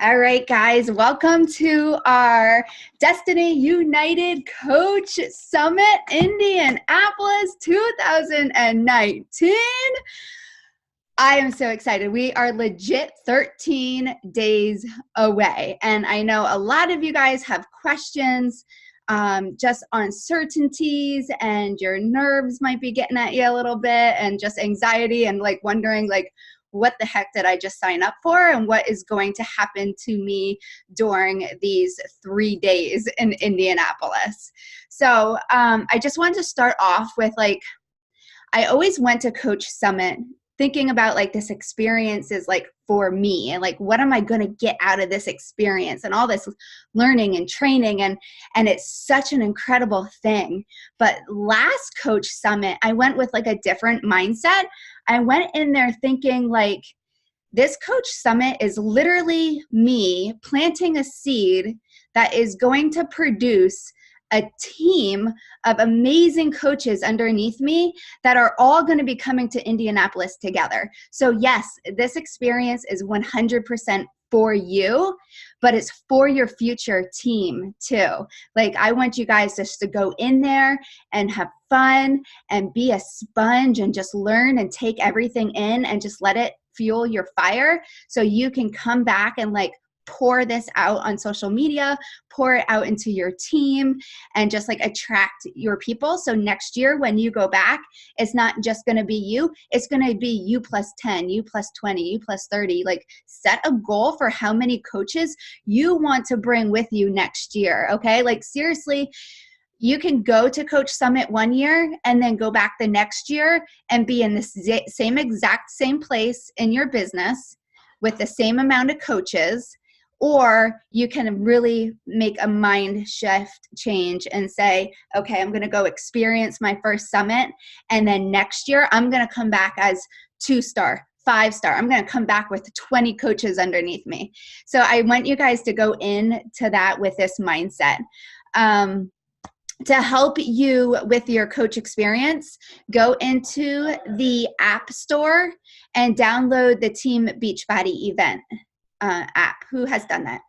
All right, guys, welcome to our Destiny United Coach Summit Indianapolis 2019. I am so excited. We are legit 13 days away. And I know a lot of you guys have questions, just uncertainties, and your nerves might be getting at you a little bit, and just anxiety and like wondering like, what the heck did I just sign up for, and what is going to happen to me during these 3 days in Indianapolis. So I just wanted to start off with like, I always went to Coach Summit thinking about like this experience is like for me, and like what am I going to get out of this experience and all this learning and training, and it's such an incredible thing. But last Coach Summit, I went with like a different mindset. I went in there thinking like, this Coach Summit is literally me planting a seed that is going to produce a team of amazing coaches underneath me that are all going to be coming to Indianapolis together. So yes, this experience is 100% for you, but it's for your future team too. Like, I want you guys just to go in there and have fun and be a sponge and just learn and take everything in and just let it fuel your fire, so you can come back and like pour this out on social media, pour it out into your team, and just like attract your people. So next year when you go back, it's not just going to be you, it's going to be you plus 10, you plus 20, you plus 30. Like, set a goal for how many coaches you want to bring with you next year. Okay. Like, seriously, you can go to Coach Summit one year and then go back the next year and be in the same place in your business with the same amount of coaches. Or you can really make a mind shift change and say, okay, I'm going to go experience my first summit. And then next year, I'm going to come back as 2-star, 5-star. I'm going to come back with 20 coaches underneath me. So I want you guys to go into that with this mindset. To help you with your coach experience, go into the App Store and download the Team Beachbody event app. Who has done that?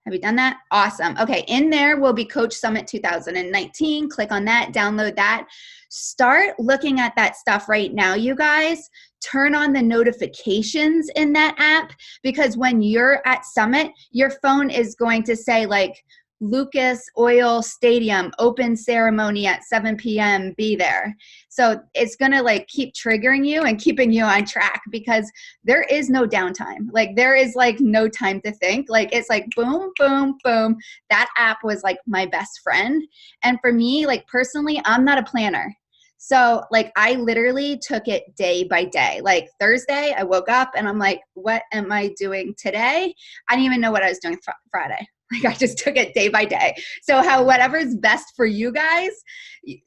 Have you done that? Awesome. Okay, in there will be Coach Summit 2019. Click on that, download that. Start looking at that stuff right now, you guys. Turn on the notifications in that app, because when you're at Summit, your phone is going to say like, Lucas Oil Stadium open ceremony at 7 p.m. be there. So it's gonna like keep triggering you and keeping you on track, because there is no downtime. Like, there is like no time to think. Like, it's like boom, boom, boom. That app was like my best friend. And for me, like personally, I'm not a planner. So like, I literally took it day by day. Like, Thursday, I woke up and I'm like, what am I doing today? I didn't even know what I was doing Friday. Like, I just took it day by day. So whatever's best for you guys,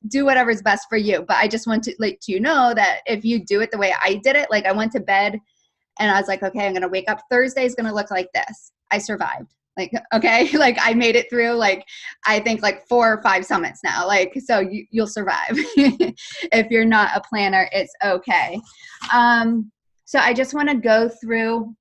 do whatever's best for you. But I just want to let you know that if you do it the way I did it, like, I went to bed and I was like, okay, I'm going to wake up. Thursday is going to look like this. I survived. Like, okay, like I made it through, like, I think like 4 or 5 summits now. Like, so you'll survive. If you're not a planner, it's okay. So I just want to go through,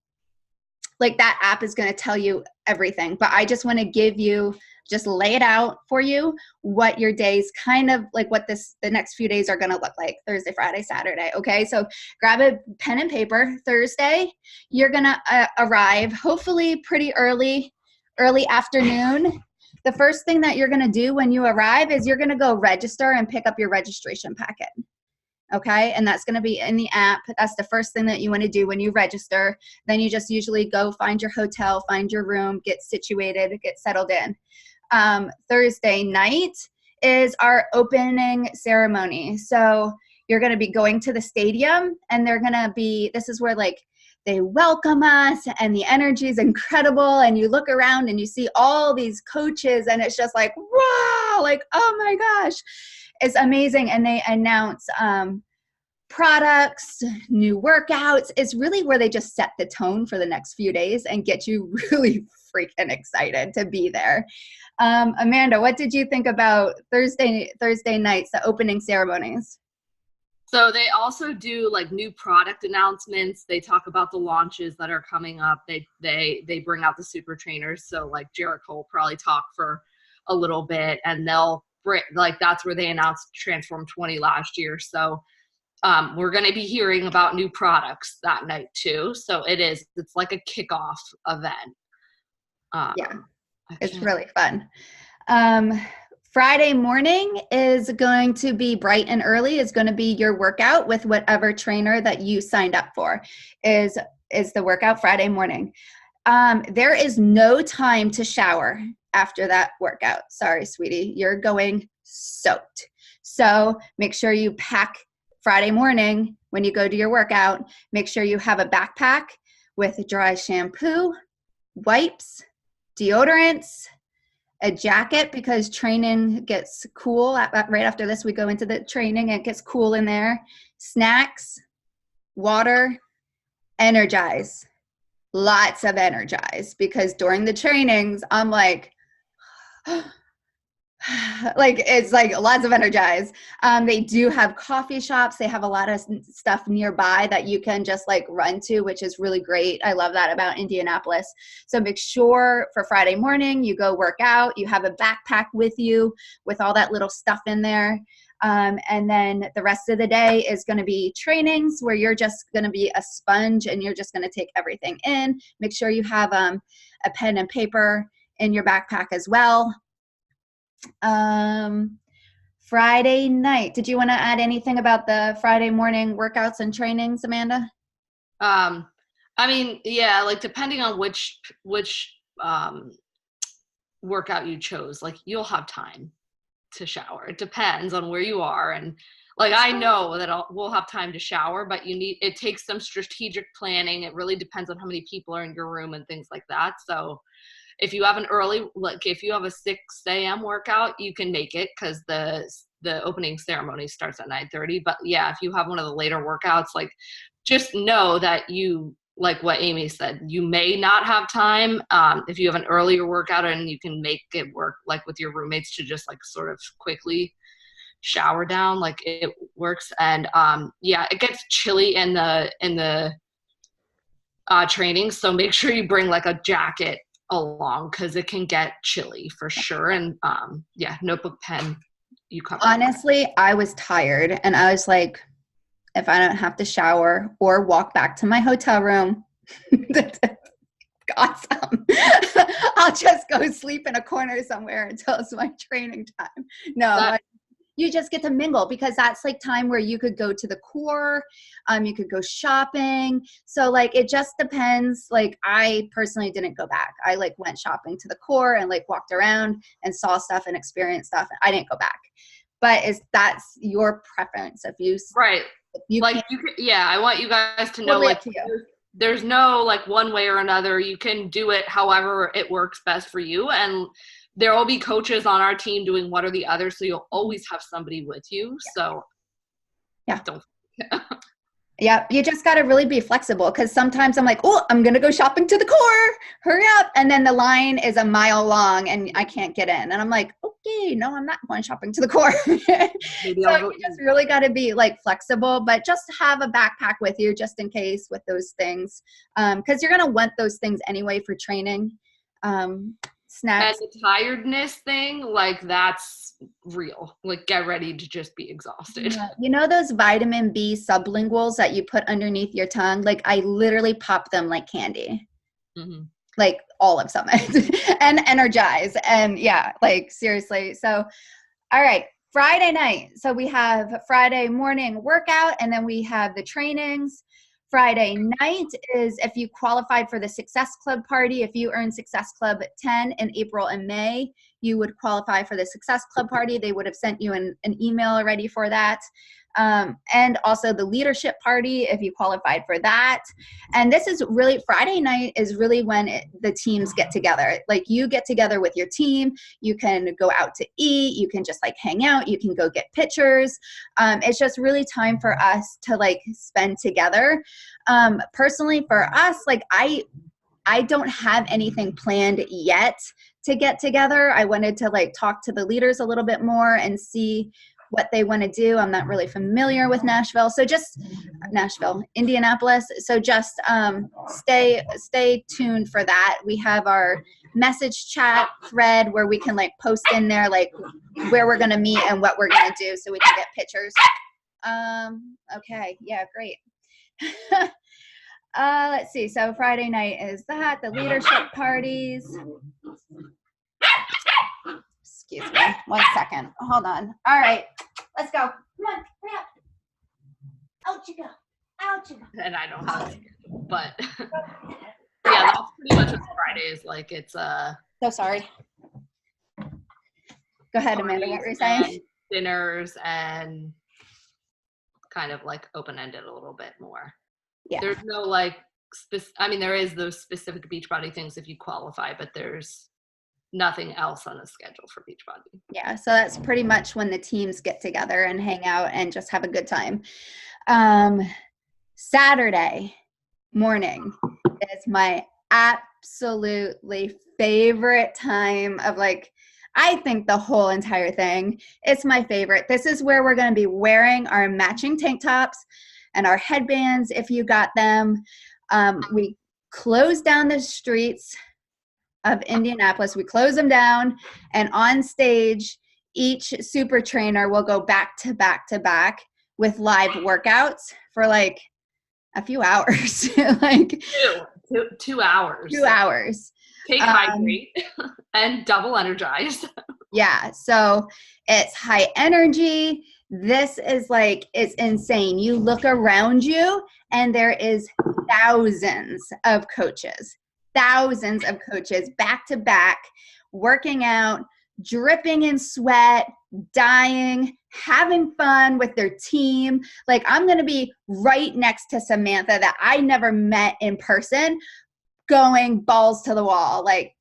like, that app is going to tell you everything, but I just want to give you, just lay it out for you, what your days kind of like, what the next few days are going to look like, Thursday, Friday, Saturday. Okay. So grab a pen and paper. Thursday, you're going to arrive hopefully pretty early afternoon. The first thing that you're going to do when you arrive is you're going to go register and pick up your registration packet. Okay, and that's going to be in the app. That's the first thing that you want to do when you register. Then you just usually go find your hotel, find your room, get situated, get settled in. Thursday night is our opening ceremony. So you're going to be going to the stadium, and they're going to be, this is where like they welcome us and the energy is incredible, and you look around and you see all these coaches and it's just like, wow, like, oh my gosh. It's amazing. And they announce products, new workouts. It's really where they just set the tone for the next few days and get you really freaking excited to be there. Amanda, what did you think about Thursday nights, the opening ceremonies? So they also do like new product announcements. They talk about the launches that are coming up. They bring out the super trainers. So like Jericho will probably talk for a little bit, and they'll bring, like, that's where they announced Transform 20 last year. So we're going to be hearing about new products that night too. So it's like a kickoff event. Yeah, it's really fun. Friday morning is going to be bright and early, is going to be your workout with whatever trainer that you signed up for is the workout Friday morning. There is no time to shower after that workout. Sorry, sweetie, you're going soaked. So make sure you pack Friday morning when you go to your workout. Make sure you have a backpack with dry shampoo, wipes, deodorants, a jacket, because training gets cool. Right after this, we go into the training. It gets cool in there. Snacks, water, Energize. Lots of Energize, because during the trainings, I'm like, it's like lots of Energize. They do have coffee shops. They have a lot of stuff nearby that you can just like run to, which is really great. I love that about Indianapolis. So make sure for Friday morning, you go work out. You have a backpack with you with all that little stuff in there. And then the rest of the day is going to be trainings where you're just going to be a sponge and you're just going to take everything in. Make sure you have a pen and paper in your backpack as well. Friday night, did you want to add anything about the Friday morning workouts and trainings, Amanda? I mean, yeah, like depending on which workout you chose, like you'll have time to shower. It depends on where you are. And like, I know that we'll have time to shower, but it takes some strategic planning. It really depends on how many people are in your room and things like that. So if you have if you have a 6 a.m. workout, you can make it because the opening ceremony starts at 9:30. But yeah, if you have one of the later workouts, like just know that you, like what Amy said, you may not have time. If you have an earlier workout and you can make it work, like with your roommates, to just like sort of quickly shower down, like it works. And yeah, it gets chilly in the training, so make sure you bring like a jacket along because it can get chilly for sure. And yeah, notebook, pen, you cover. Honestly, I was tired and I was like, if I don't have to shower or walk back to my hotel room, awesome. I'll just go sleep in a corner somewhere until it's my training time. No, you just get to mingle, because that's like time where you could go to the core, you could go shopping. So like, it just depends. Like I personally didn't go back. I like went shopping to the core and like walked around and saw stuff and experienced stuff. I didn't go back, but that's your preference. If you, right. If you like, yeah, I want you guys to know, like, there's no like one way or another. You can do it however it works best for you. And there will be coaches on our team doing one or the other, so you'll always have somebody with you. So yeah, yeah, you just got to really be flexible, because sometimes I'm like, oh, I'm going to go shopping to the core, hurry up. And then the line is a mile long and I can't get in. And I'm like, okay, no, I'm not going shopping to the core. So you just really got to be like flexible, but just have a backpack with you just in case with those things. Because you're going to want those things anyway for training. Snacks. And the tiredness thing, like that's real. Like get ready to just be exhausted. Yeah. You know those vitamin B sublinguals that you put underneath your tongue? Like I literally pop them like candy. Mm-hmm. Like all of Summit and Energize. And yeah, like seriously. So, all right, Friday night. So we have Friday morning workout, and then we have the trainings. Friday night is if you qualified for the Success Club party. If you earned Success Club 10 in April and May, you would qualify for the Success Club party. They would have sent you an email already for that. And also the leadership party if you qualified for that. And this is really, Friday night is really when the teams get together. Like you get together with your team, you can go out to eat, you can just like hang out, you can go get pictures. It's just really time for us to like spend together. Personally for us, like I don't have anything planned yet to get together. I wanted to like talk to the leaders a little bit more and see what they want to do. I'm not really familiar with Indianapolis. So just stay tuned for that. We have our message chat thread where we can like post in there like where we're going to meet and what we're going to do so we can get pictures. Okay. Yeah, great. Let's see. So Friday night is that, the leadership parties. Excuse me. 1 second. Hold on. All right. Let's go. Come on. Hurry up. Out you go. Out you go. And I don't have it, but yeah, that's pretty much what Friday is like. It's so sorry. Go ahead, Amanda. What were you saying? Dinners and kind of like open-ended a little bit more. Yeah. There's no like, there is those specific Beachbody things if you qualify, but there's nothing else on the schedule for Beachbody. Yeah, so that's pretty much when the teams get together and hang out and just have a good time. Saturday morning is my absolutely favorite time of like, I think the whole entire thing. It's my favorite. This is where we're going to be wearing our matching tank tops and our headbands if you got them. We close down the streets of Indianapolis. We close them down, and on stage, each super trainer will go back to back to back with live workouts for like a few hours. Like 2 hours. 2 hours. Take hydrate and double energized. Yeah, so it's high energy. This is like, it's insane. You look around you and there is thousands of coaches back to back, working out, dripping in sweat, dying, having fun with their team. Like, I'm going to be right next to Samantha that I never met in person, going balls to the wall, like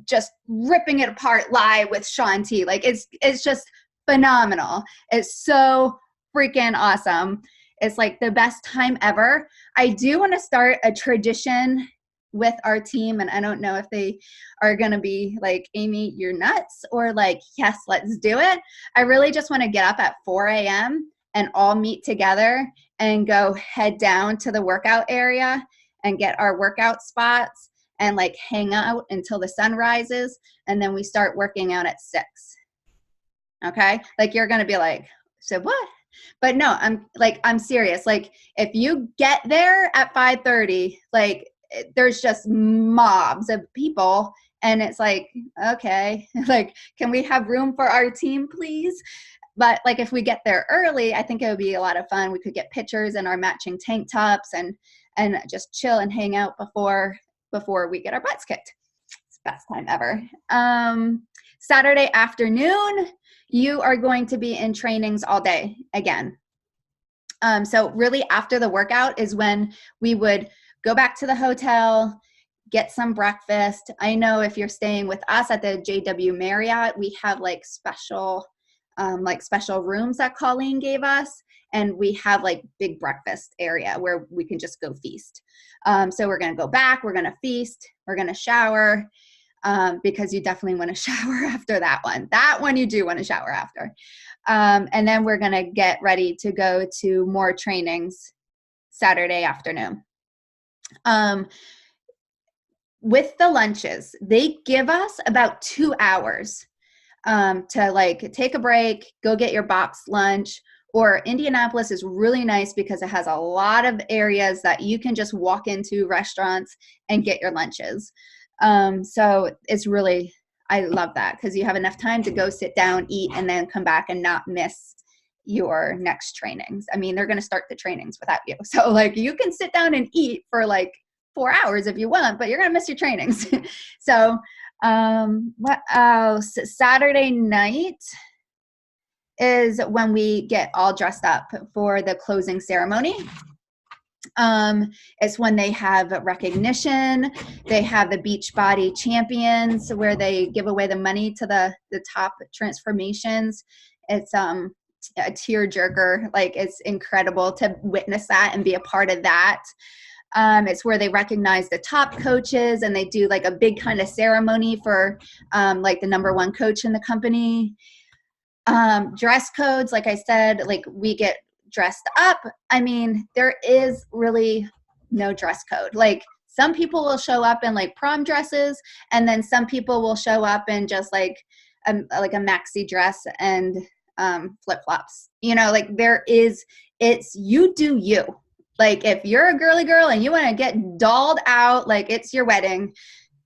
just ripping it apart live with Shaun T. Like, it's just phenomenal. It's so freaking awesome. It's like the best time ever. I do want to start a tradition with our team, and I don't know if they are going to be like, Amy, you're nuts, or like, yes, let's do it. I really just want to get up at 4 a.m. and all meet together and go head down to the workout area and get our workout spots and like hang out until the sun rises, and then we start working out at 6. Okay? Like, you're going to be like, so what? But no, I'm serious. Like, if you get there at 5:30, like, there's just mobs of people, and it's like, okay, like, can we have room for our team, please? But like, if we get there early, I think it would be a lot of fun. We could get pictures in our matching tank tops and just chill and hang out before we get our butts kicked. It's the best time ever. Saturday afternoon, you are going to be in trainings all day again. So really after the workout is when we would go back to the hotel, get some breakfast. I know if you're staying with us at the JW Marriott, we have like special rooms that Colleen gave us. And we have like big breakfast area where we can just go feast. So we're going to go back, we're going to feast, we're going to shower, because you definitely want to shower after that one. That one you do want to shower after. And then we're going to get ready to go to more trainings Saturday afternoon. With the lunches, they give us about 2 hours to like take a break, go get your box lunch. Or Indianapolis is really nice because it has a lot of areas that you can just walk into, restaurants, and get your lunches. So it's really, I love that because you have enough time to go sit down, eat, and then come back and not miss your next trainings. I mean, they're going to start the trainings without you. So like, you can sit down and eat for like 4 hours if you want, but you're going to miss your trainings. So what else? Saturday night is when we get all dressed up for the closing ceremony. It's when they have recognition. They have the Beachbody champions where they give away the money to the top transformations. It's a tearjerker. Like, it's incredible to witness that and be a part of that. It's where they recognize the top coaches, and they do like a big kind of ceremony for like the #1 coach in the company. Dress codes, like I said, like we get dressed up. I mean, there is really no dress code. Like some people will show up in like prom dresses, and then some people will show up in just like a maxi dress and flip flops. You know, like it's you do you. Like if you're a girly girl and you want to get dolled out, like it's your wedding,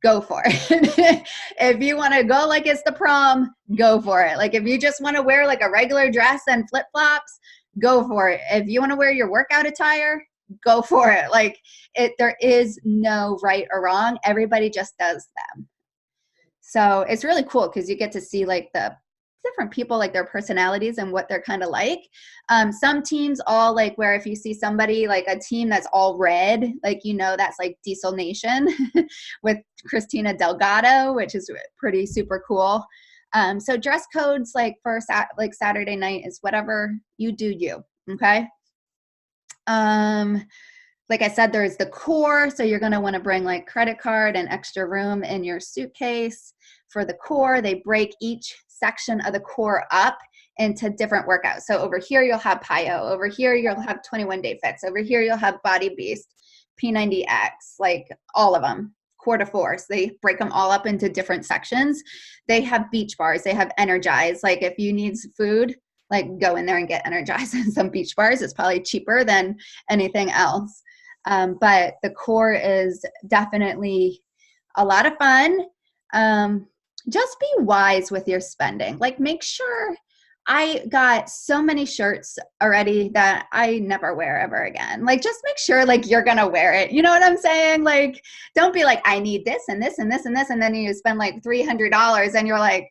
go for it. If you want to go like it's the prom, go for it. Like if you just want to wear like a regular dress and flip flops, go for it. If you want to wear your workout attire, go for it. Like there is no right or wrong. Everybody just does them. So it's really cool because you get to see like the different people, like their personalities and what they're kind of like. Some teams all like where if you see somebody like a team that's all red, like, you know, that's like Diesel Nation with Christina Delgado, which is pretty super cool. So dress codes like for like Saturday night is whatever you do you. Okay. Like I said, there's the core. So you're going to want to bring like credit card and extra room in your suitcase. For the core, they break each section of the core up into different workouts. So over here, you'll have PiYo. Over here, you'll have 21 Day Fits. Over here, you'll have Body Beast, P90X, like all of them. Core to Force. They break them all up into different sections. They have beach bars. They have Energize. Like if you need food, like go in there and get Energize and some beach bars. It's probably cheaper than anything else. But the core is definitely a lot of fun. Just be wise with your spending. Like make sure, I got so many shirts already that I never wear ever again. Like just make sure like you're going to wear it. You know what I'm saying? Like don't be like, I need this and this and this and this. And then you spend like $300 and you're like,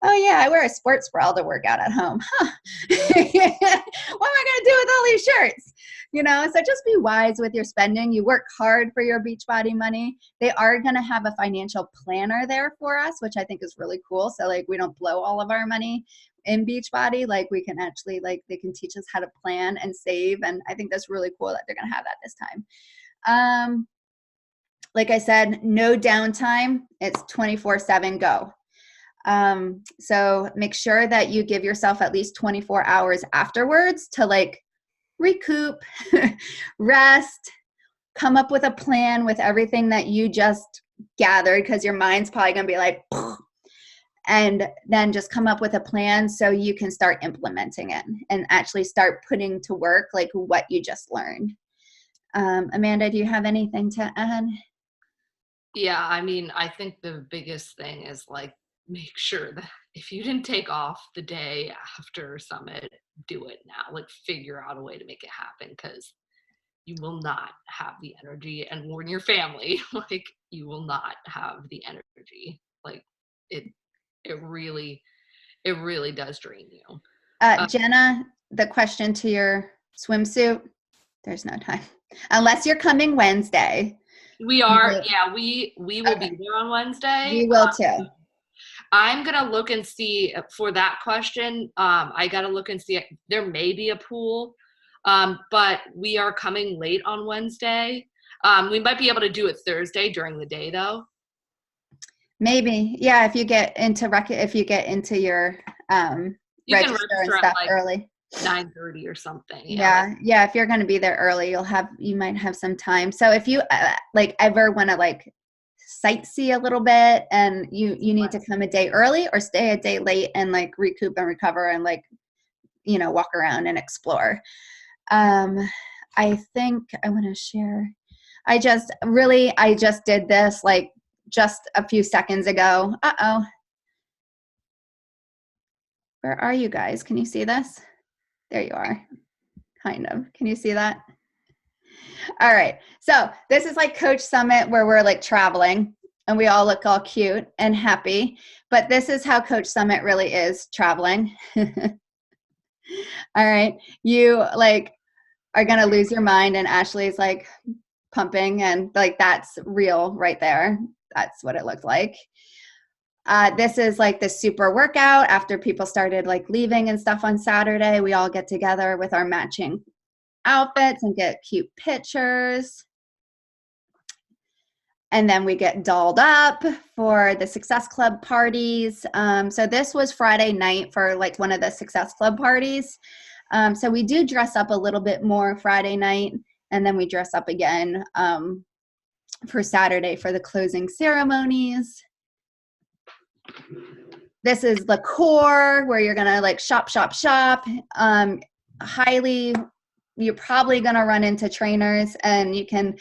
oh yeah, I wear a sports bra to work out at home. Huh. What am I going to do with all these shirts? You know, so just be wise with your spending. You work hard for your Beachbody money. They are going to have a financial planner there for us, which I think is really cool. So like we don't blow all of our money in Beachbody. Like we can actually, like they can teach us how to plan and save. And I think that's really cool that they're going to have that this time. Like I said, no downtime. It's 24/7 go. So make sure that you give yourself at least 24 hours afterwards to like recoup, rest, come up with a plan with everything that you just gathered, because your mind's probably going to be like, and then just come up with a plan so you can start implementing it and actually start putting to work like what you just learned. Amanda, do you have anything to add? Yeah, I mean, I think the biggest thing is like, make sure that if you didn't take off the day after summit, do it now. Like figure out a way to make it happen, because you will not have the energy, and warn your family, like you will not have the energy. Like it really does drain you. Jenna, the question to your swimsuit, there's no time. Unless you're coming Wednesday. We are, yeah, we will be there on Wednesday. We will too. I'm going to look and see for that question. I got to look and see. There may be a pool, but we are coming late on Wednesday. We might be able to do it Thursday during the day, though. Maybe, yeah. If you get into your you register and stuff like early, 9:30 or something. Yeah. If you're going to be there early, you might have some time. So if you like ever want to like sightsee a little bit, and you need to come a day early or stay a day late and like recoup and recover and like, you know, walk around and explore. I think I want to share. I just did this like just a few seconds ago. Where are you guys? Can you see this? There you are. Kind of. Can you see that? All right. So this is like Coach Summit where we're like traveling and we all look all cute and happy. But this is how Coach Summit really is traveling. All right. You like are going to lose your mind, and Ashley's like pumping, and like that's real right there. That's what it looked like. This is like the super workout after people started like leaving and stuff on Saturday. We all get together with our matching outfits and get cute pictures. And then we get dolled up for the Success Club parties. So this was Friday night for like one of the Success Club parties. So we do dress up a little bit more Friday night, and then we dress up again for Saturday for the closing ceremonies. This is the core where you're gonna like shop. You're probably gonna run into trainers, and you can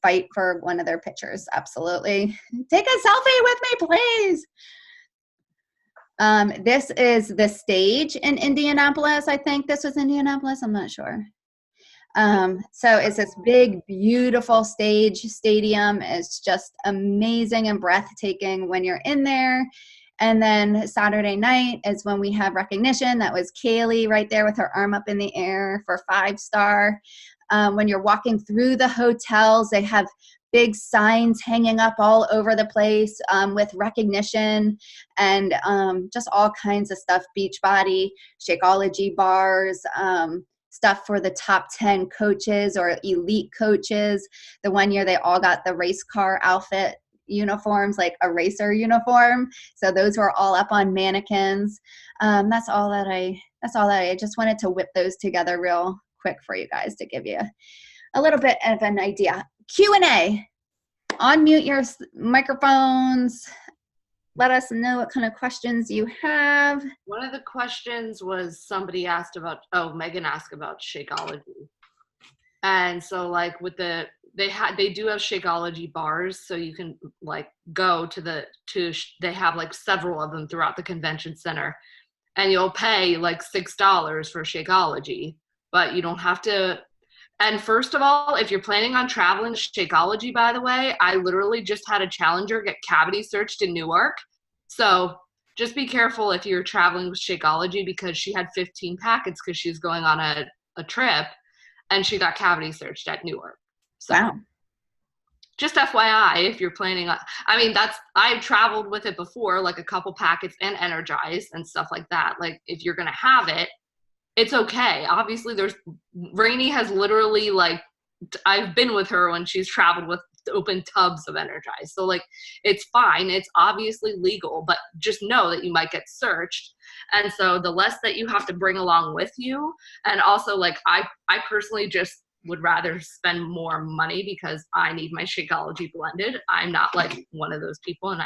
fight for one of their pictures. Absolutely. Take a selfie with me, please. This is the stage in Indianapolis. I think this was Indianapolis. I'm not sure. So it's this big, beautiful stadium. It's just amazing and breathtaking when you're in there. And then Saturday night is when we have recognition. That was Kaylee right there with her arm up in the air for 5-star. When you're walking through the hotels, they have big signs hanging up all over the place with recognition and just all kinds of stuff, Beachbody, Shakeology bars, stuff for the top 10 coaches or elite coaches. The one year they all got the race car outfit uniforms, like a racer uniform. So those were all up on mannequins. That's all that I just wanted to whip those together real quick for you guys to give you a little bit of an idea. Q&A. Unmute your microphones. Let us know what kind of questions you have. One of the questions was somebody asked about, Megan asked about Shakeology. And so like with they do have Shakeology bars, so you can like go they have like several of them throughout the convention center, and you'll pay like $6 for Shakeology, but you don't have to. And first of all, if you're planning on traveling to Shakeology, by the way, I literally just had a challenger get cavity searched in Newark. So just be careful if you're traveling with Shakeology, because she had 15 packets because she's going on a trip, and she got cavity searched at Newark. So wow. Just FYI, if you're planning on, I've traveled with it before, like a couple packets and Energize and stuff like that. Like if you're going to have it, it's okay. Obviously Rainey has literally like, I've been with her when she's traveled with open tubs of Energize. So like, it's fine. It's obviously legal, but just know that you might get searched. And so the less that you have to bring along with you. And also like, I personally just would rather spend more money because I need my Shakeology blended. I'm not like one of those people. And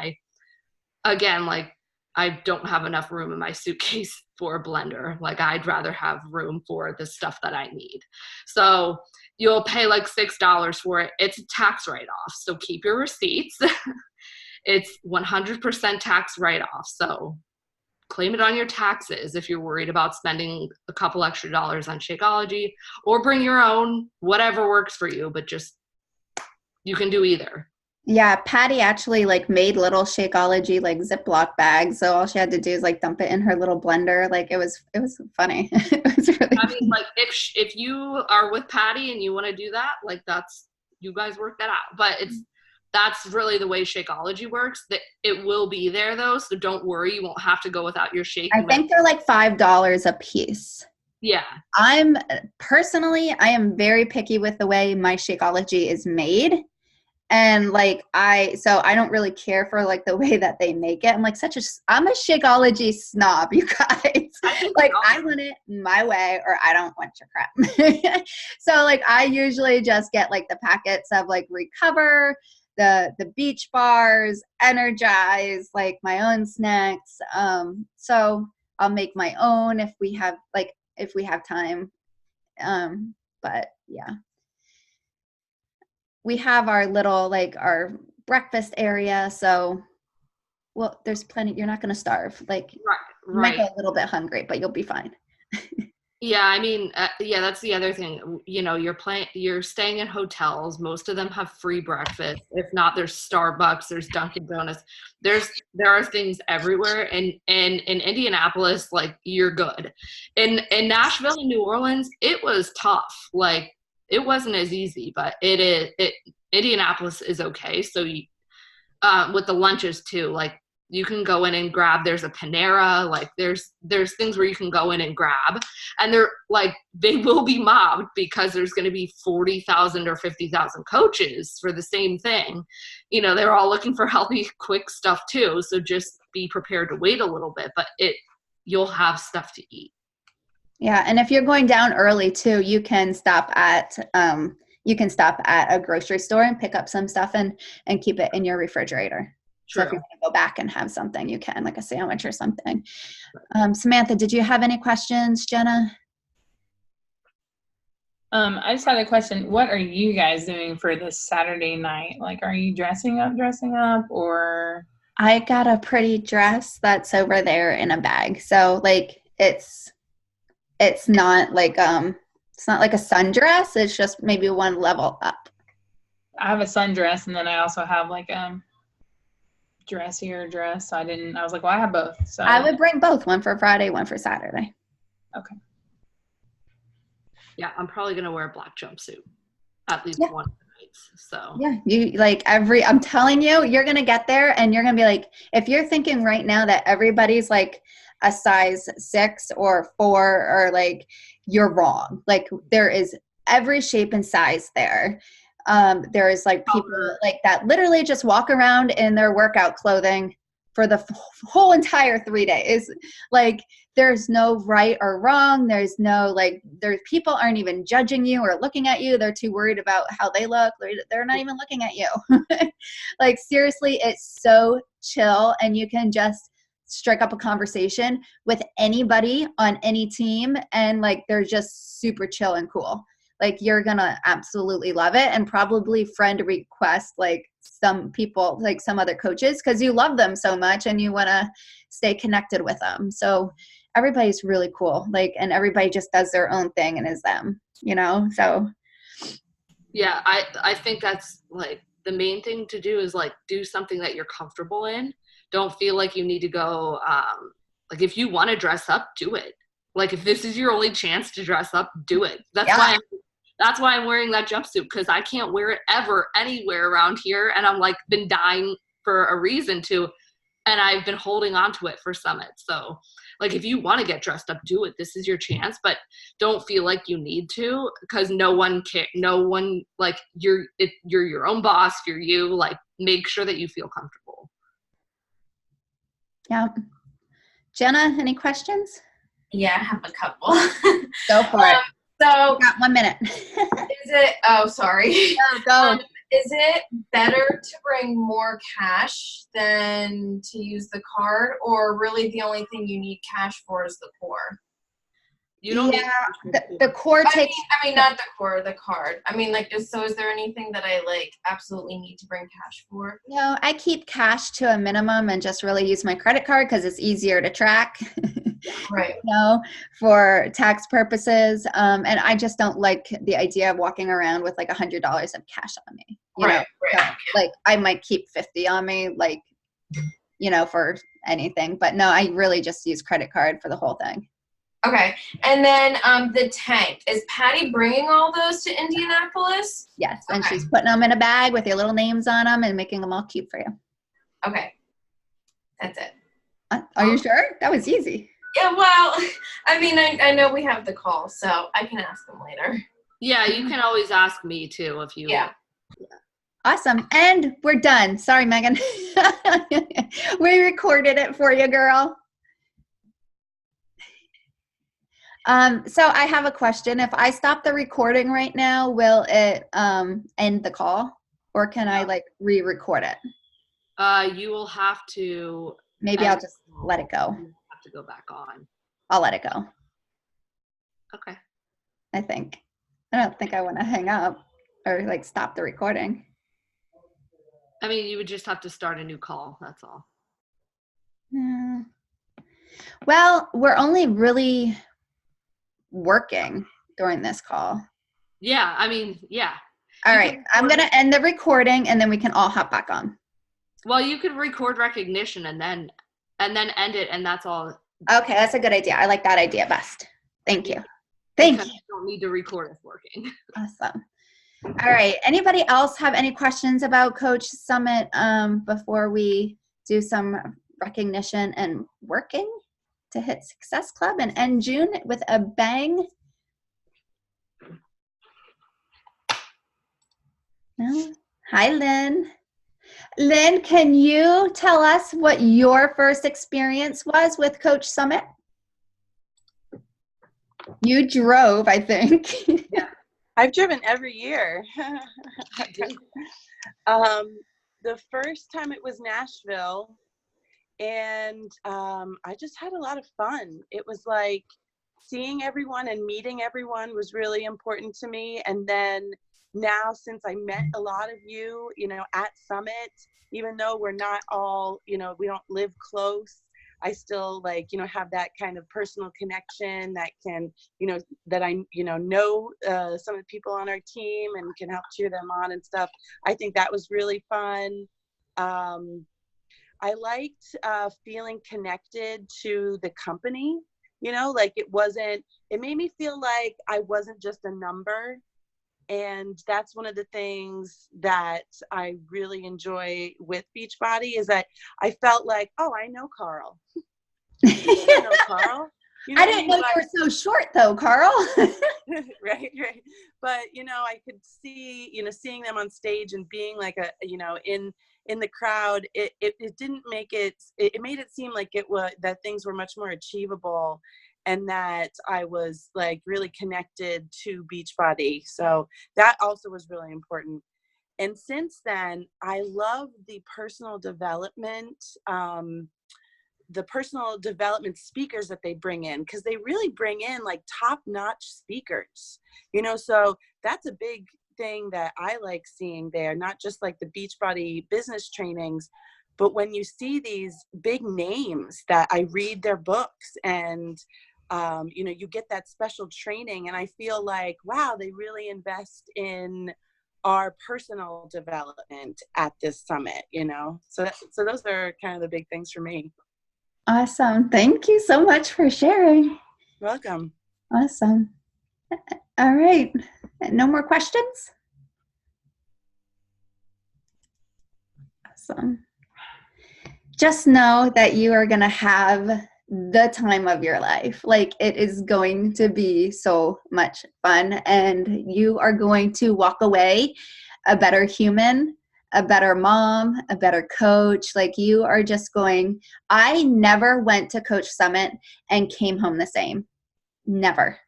I don't have enough room in my suitcase for a blender. Like I'd rather have room for the stuff that I need. So you'll pay like $6 for it. It's a tax write-off. So keep your receipts. It's 100% tax write-off. So claim it on your taxes if you're worried about spending a couple extra dollars on Shakeology, or bring your own, whatever works for you, but just, you can do either. Yeah, Patty actually like made little Shakeology like Ziploc bags, so all she had to do is like dump it in her little blender. Like it was funny. It was really I mean, like if you are with Patty and you want to do that, like you guys work that out. But that's really the way Shakeology works. That it will be there though, so don't worry, you won't have to go without your shake. I think they're like $5 a piece. Yeah. I am very picky with the way my Shakeology is made. And like I don't really care for like the way that they make it. I'm a Shakeology snob, you guys. Like I want it my way or I don't want your crap. So like I usually just get like the packets of like Recover, the beach bars, Energize, like my own snacks. So I'll make my own if we have time. But yeah. We have our little, like our breakfast area. So, well, there's plenty, you're not going to starve. Like right. You might go a little bit hungry, but you'll be fine. Yeah. I mean, that's the other thing, you're staying in hotels. Most of them have free breakfast. If not, there's Starbucks, there's Dunkin' Donuts. There are things everywhere. And in Indianapolis, like you're good. In Nashville and New Orleans, it was tough. Like, it wasn't as easy, but Indianapolis is okay. So with the lunches too, like You can go in and grab, there's a Panera, like there's things where you can go in and grab, and they're like, they will be mobbed because there's going to be 40,000 or 50,000 coaches for the same thing. You know, they're all looking for healthy, quick stuff too. So just be prepared to wait a little bit, but you'll have stuff to eat. Yeah. And if you're going down early too, you can stop at a grocery store and pick up some stuff and keep it in your refrigerator. True. So if you want to go back and have something, you can, like a sandwich or something. Samantha, did you have any questions? Jenna? I just had a question. What are you guys doing for this Saturday night? Like, are you dressing up, or? I got a pretty dress that's over there in a bag. So like it's not like a sundress. It's just maybe one level up. I have a sundress, and then I also have like dressier dress. So I was like, well, I have both. So I would bring both, one for Friday, one for Saturday. Okay. Yeah, I'm probably going to wear a black jumpsuit at least one night. So yeah, I'm telling you, you're going to get there and you're going to be like, if you're thinking right now that everybody's like a size 6 or 4, or like, you're wrong. Like there is every shape and size there. There is like people like that literally just walk around in their workout clothing for the whole entire 3 days. Like there's no right or wrong. There's no people aren't even judging you or looking at you. They're too worried about how they look. They're not even looking at you. Like seriously, it's so chill, and you can just strike up a conversation with anybody on any team, and like they're just super chill and cool. Like you're gonna absolutely love it, and probably friend request like some people, like some other coaches, because you love them so much and you want to stay connected with them. So everybody's really cool, like, and everybody just does their own thing and is them, you know. So yeah, I think that's like the main thing to do is like do something that you're comfortable in. Don't feel like you need to go like if you want to dress up, do it. Like if this is your only chance to dress up, do it. That's why I'm wearing that jumpsuit, because I can't wear it ever anywhere around here, and I'm like been dying for a reason to, and I've been holding on to it for Summit. So like if you want to get dressed up, do it. This is your chance, but don't feel like you need to, because no one like you're your own boss. You're you. Like make sure that you feel comfortable. Yeah. Jenna, any questions? Yeah, I have a couple. Go for it. So got 1 minute. Sorry. Go. Is it better to bring more cash than to use the card, or really the only thing you need cash for is the core? You don't need the core takes. I mean, not the core, the card. I mean, like, is there anything that I like absolutely need to bring cash for? No, I keep cash to a minimum and just really use my credit card because it's easier to track. Right. You know, for tax purposes. And I just don't like the idea of walking around with like $100 of cash on me. You know? So, like I might keep 50 on me, like, you know, for anything. But no, I really just use credit card for the whole thing. Okay. And then the tank. Is Patty bringing all those to Indianapolis? Yes. And she's putting them in a bag with your little names on them and making them all cute for you. Okay. That's it. Are you sure? That was easy. Yeah, well, I mean, I know we have the call, so I can ask them later. Yeah, you can always ask me too if you. Yeah. Awesome. And we're done. Sorry, Megan. We recorded it for you, girl. So I have a question. If I stop the recording right now, will it end the call, or can I like re-record it? You will have to. Maybe I'll just let it go. Have to go back on. I'll let it go. Okay. I don't think I want to hang up or like stop the recording. I mean, you would just have to start a new call. That's all. Yeah. Well, we're only really working during this call. Yeah, I mean, yeah. All right, I'm going to end the recording and then we can all hop back on. Well, you could record recognition and then end it, and that's all. Okay, that's a good idea. I like that idea best. Thank you. Thank you. You don't need to record us working. Awesome. All right. Anybody else have any questions about Coach Summit before we do some recognition, and working to hit Success Club and end June with a bang. No. Hi, Lynn. Lynn, can you tell us what your first experience was with Coach Summit? You drove, I think. Yeah, I've driven every year. The first time it was Nashville, and I just had a lot of fun. It was like seeing everyone and meeting everyone was really important to me. And then now, since I met a lot of you, at Summit, even though we're not all, we don't live close, I still have that kind of personal connection that can, that I, know some of the people on our team and can help cheer them on and stuff. I think that was really fun. I liked feeling connected to the company, it made me feel like I wasn't just a number. And that's one of the things that I really enjoy with Beachbody is that I felt like, oh, I know Carl. I know Carl. I didn't know you were so short though, Carl. Right. But, I could see, seeing them on stage and being like in the crowd, it didn't make it made it seem like that things were much more achievable and that I was like really connected to Beachbody. So that also was really important. And since then, I love the personal development speakers that they bring in, because they really bring in like top-notch speakers, so that's a big thing that I like seeing there, not just like the Beachbody business trainings, but when you see these big names that I read their books and you get that special training, and I feel like, wow, they really invest in our personal development at this summit, so those are kind of the big things for me. Awesome. Thank you so much for sharing. Welcome. Awesome. All right. No more questions? Awesome. Just know that you are going to have the time of your life. Like, it is going to be so much fun, and you are going to walk away a better human, a better mom, a better coach. Like, you are just going, I never went to Coach Summit and came home the same. Never.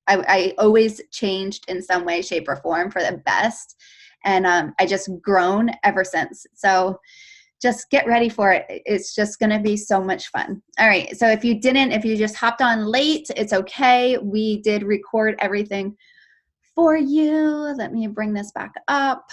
I always changed in some way, shape, or form for the best. And I just grown ever since. So just get ready for it. It's just going to be so much fun. All right. So if you just hopped on late, it's okay. We did record everything for you. Let me bring this back up.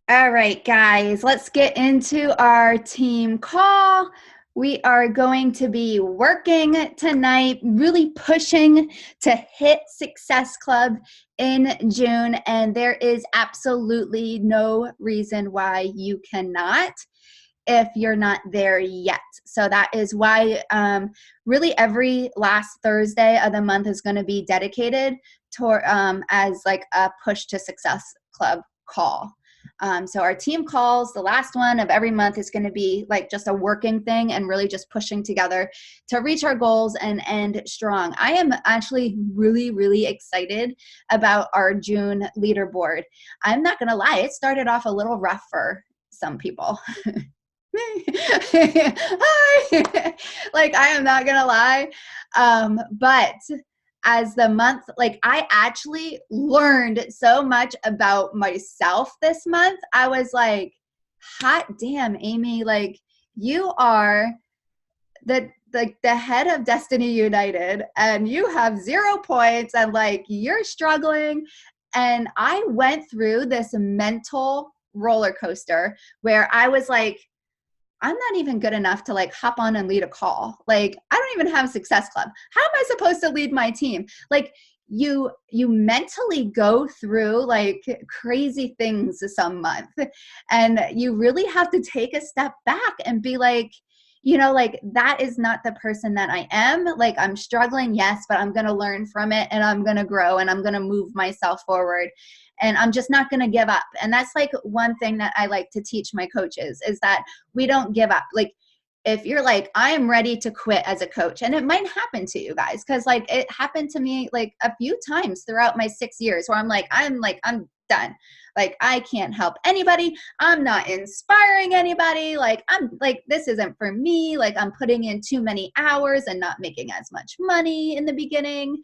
All right, guys, let's get into our team call. We are going to be working tonight, really pushing to hit Success Club in June, and there is absolutely no reason why you cannot if you're not there yet. So that is why really every last Thursday of the month is going to be dedicated to as like a Push to Success Club call. So our team calls, the last one of every month, is going to be like just a working thing and really just pushing together to reach our goals and end strong. I am actually really, really excited about our June leaderboard. I'm not going to lie, it started off a little rough for some people. Hi. Like, I am not going to lie. But as the month, like, I actually learned so much about myself this month. I was like, hot damn, Amy, like, you are the head of Destiny United and you have 0 points and like you're struggling. And I went through this mental roller coaster where I was like, I'm not even good enough to like hop on and lead a call. Like, I don't even have a Success Club. How am I supposed to lead my team? Like, you mentally go through like crazy things some month, and you really have to take a step back and be like, you know, like that is not the person that I am. Like I'm struggling, yes, but I'm going to learn from it and I'm going to grow and I'm going to move myself forward. And I'm just not going to give up. And that's like one thing that I like to teach my coaches is that we don't give up. Like if you're like, I am ready to quit as a coach, and it might happen to you guys, because like it happened to me like a few times throughout my 6 years where I'm done. Like I can't help anybody. I'm not inspiring anybody. Like I'm like, this isn't for me. Like I'm putting in too many hours and not making as much money in the beginning.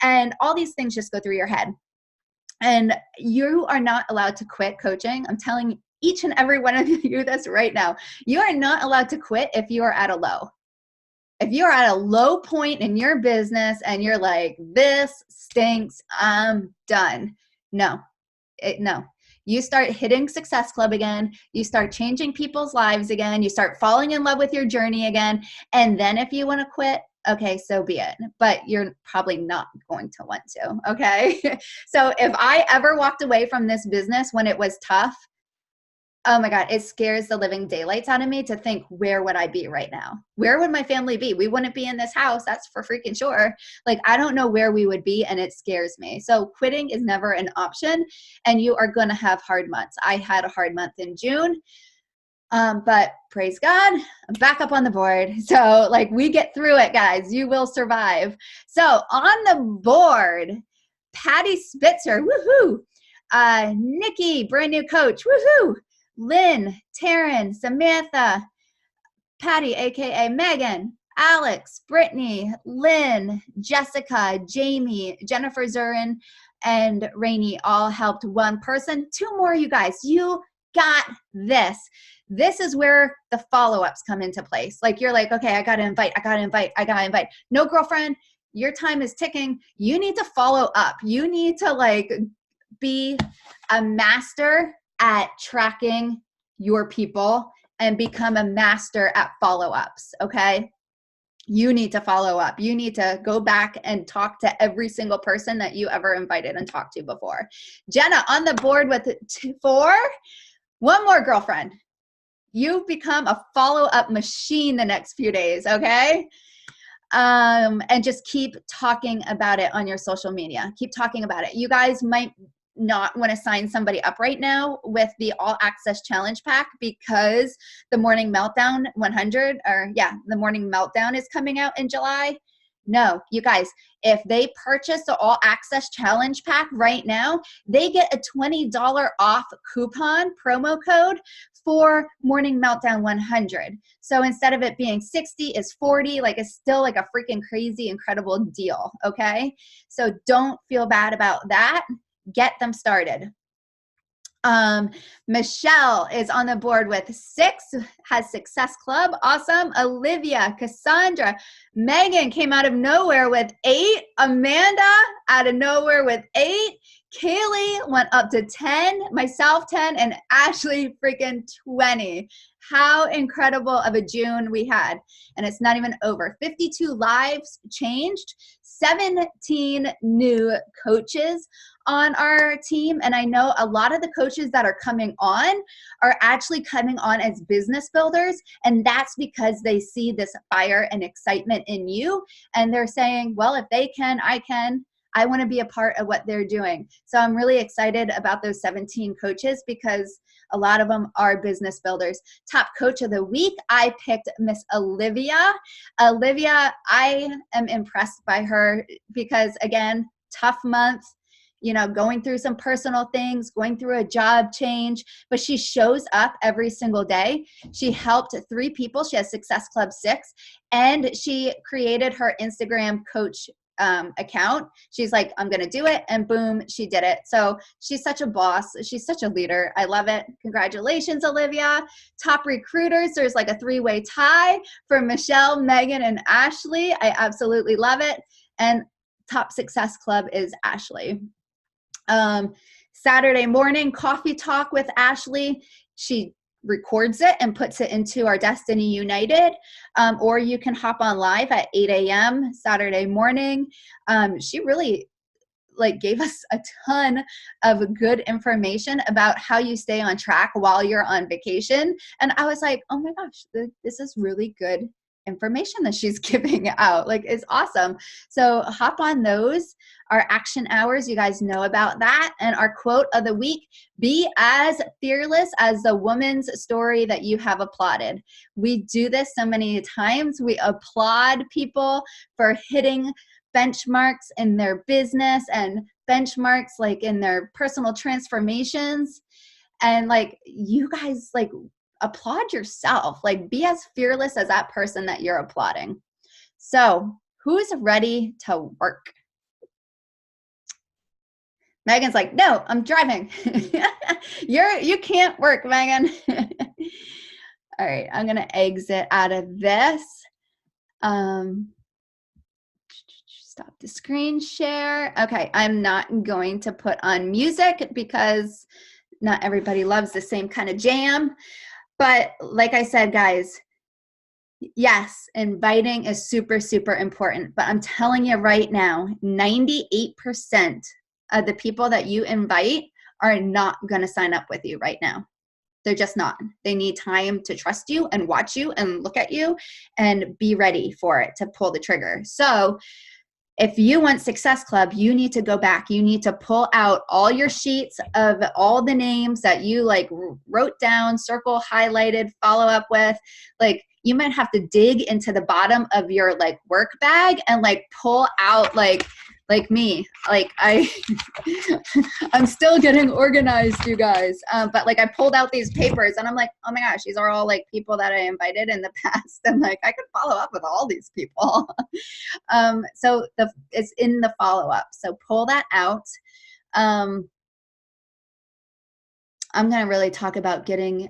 And all these things just go through your head. And you are not allowed to quit coaching. I'm telling each and every one of you this right now. You are not allowed to quit if you are at a low. If you're at a low point in your business and you're like, this stinks, I'm done. No. You start hitting Success Club again. You start changing people's lives again. You start falling in love with your journey again. And then if you want to quit, okay, so be it. But you're probably not going to want to, okay? So if I ever walked away from this business when it was tough, oh my God, it scares the living daylights out of me to think, where would I be right now? Where would my family be? We wouldn't be in this house, that's for freaking sure. Like, I don't know where we would be, and it scares me. So quitting is never an option, and you are going to have hard months. I had a hard month in June, but praise God, I'm back up on the board. So like, we get through it, guys. You will survive. So on the board, Patty Spitzer, woohoo. Nikki, brand new coach, woohoo. Lynn, Taryn, Samantha, Patty, aka Megan, Alex, Brittany, Lynn, Jessica, Jamie, Jennifer Zurin, and Rainey all helped one person. 2 more, you guys. You got this. This is where the follow-ups come into place. Like you're like, okay, I gotta invite. No, girlfriend, your time is ticking. You need to follow up. You need to like be a master at tracking your people and become a master at follow-ups, okay? You need to follow up. You need to go back and talk to every single person that you ever invited and talked to before. Jenna on the board with 4. One more, girlfriend. You become a follow-up machine the next few days, okay? And just keep talking about it on your social media. Keep talking about it. You guys might not want to sign somebody up right now with the All Access Challenge Pack because the Morning Meltdown 100, the Morning Meltdown is coming out in July. No, you guys, if they purchase the All Access Challenge Pack right now, they get a $20 off coupon promo code for Morning Meltdown 100. So instead of it being 60, it's 40. Like it's still like a freaking crazy, incredible deal. Okay. So don't feel bad about that. Get them started. Michelle is on the board with 6, has Success Club. Awesome. Olivia, Cassandra, Megan came out of nowhere with 8. Amanda out of nowhere with 8. Kaylee went up to 10, myself 10, and Ashley freaking 20. How incredible of a June we had. And it's not even over. 52 lives changed, 17 new coaches on our team. And I know a lot of the coaches that are coming on are actually coming on as business builders. And that's because they see this fire and excitement in you. And they're saying, well, if they can, I can. I want to be a part of what they're doing. So I'm really excited about those 17 coaches because a lot of them are business builders. Top coach of the week, I picked Miss Olivia. Olivia, I am impressed by her because, again, tough month, you know, going through some personal things, going through a job change, but she shows up every single day. She helped 3 people. She has Success Club 6, and she created her Instagram coach account. She's like, I'm going to do it. And boom, she did it. So she's such a boss. She's such a leader. I love it. Congratulations, Olivia. Top recruiters. There's like a 3-way tie for Michelle, Megan, and Ashley. I absolutely love it. And top Success Club is Ashley. Saturday morning coffee talk with Ashley. She records it and puts it into our Destiny United, or you can hop on live at 8 a.m. Saturday morning. She really like gave us a ton of good information about how you stay on track while you're on vacation. And I was like, oh my gosh, this is really good information that she's giving out. Like, it's awesome. So hop on those. Our action hours, you guys know about that. And our quote of the week: be as fearless as the woman's story that you have applauded. We do this so many times. We applaud people for hitting benchmarks in their business and benchmarks like in their personal transformations. And like, you guys, like, applaud yourself. Like, be as fearless as that person that you're applauding. So who's ready to work? Megan's like, no, I'm driving. You can't work, Megan. All right, I'm gonna exit out of this. Stop the screen share. Okay, I'm not going to put on music because not everybody loves the same kind of jam. But like I said, guys, yes, inviting is super, super important. But I'm telling you right now, 98% of the people that you invite are not going to sign up with you right now. They're just not. They need time to trust you and watch you and look at you and be ready for it to pull the trigger. So if you want Success Club, you need to go back. You need to pull out all your sheets of all the names that you like wrote down, circle, highlighted, follow up with. Like, you might have to dig into the bottom of your like work bag and like pull out like me, like I'm still getting organized, you guys. But like, I pulled out these papers and I'm like, oh my gosh, these are all like people that I invited in the past. And like, I could follow up with all these people. So it's in the follow up. So pull that out. I'm going to really talk about getting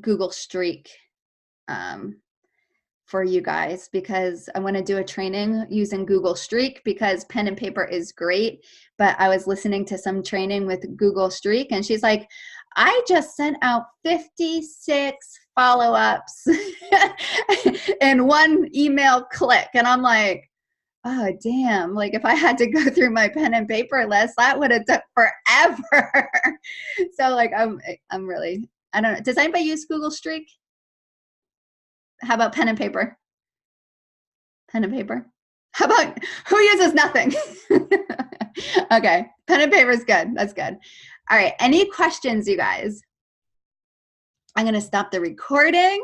Google Streak for you guys, because I want to do a training using Google Streak, because pen and paper is great. But I was listening to some training with Google Streak and she's like, I just sent out 56 follow-ups in one email click. And I'm like, oh, damn. Like, if I had to go through my pen and paper list, that would have took forever. So like, I'm really, I don't know. Does anybody use Google Streak? How about pen and paper? Pen and paper? How about, who uses nothing? Okay, pen and paper is good. That's good. All right, any questions, you guys? I'm going to stop the recording.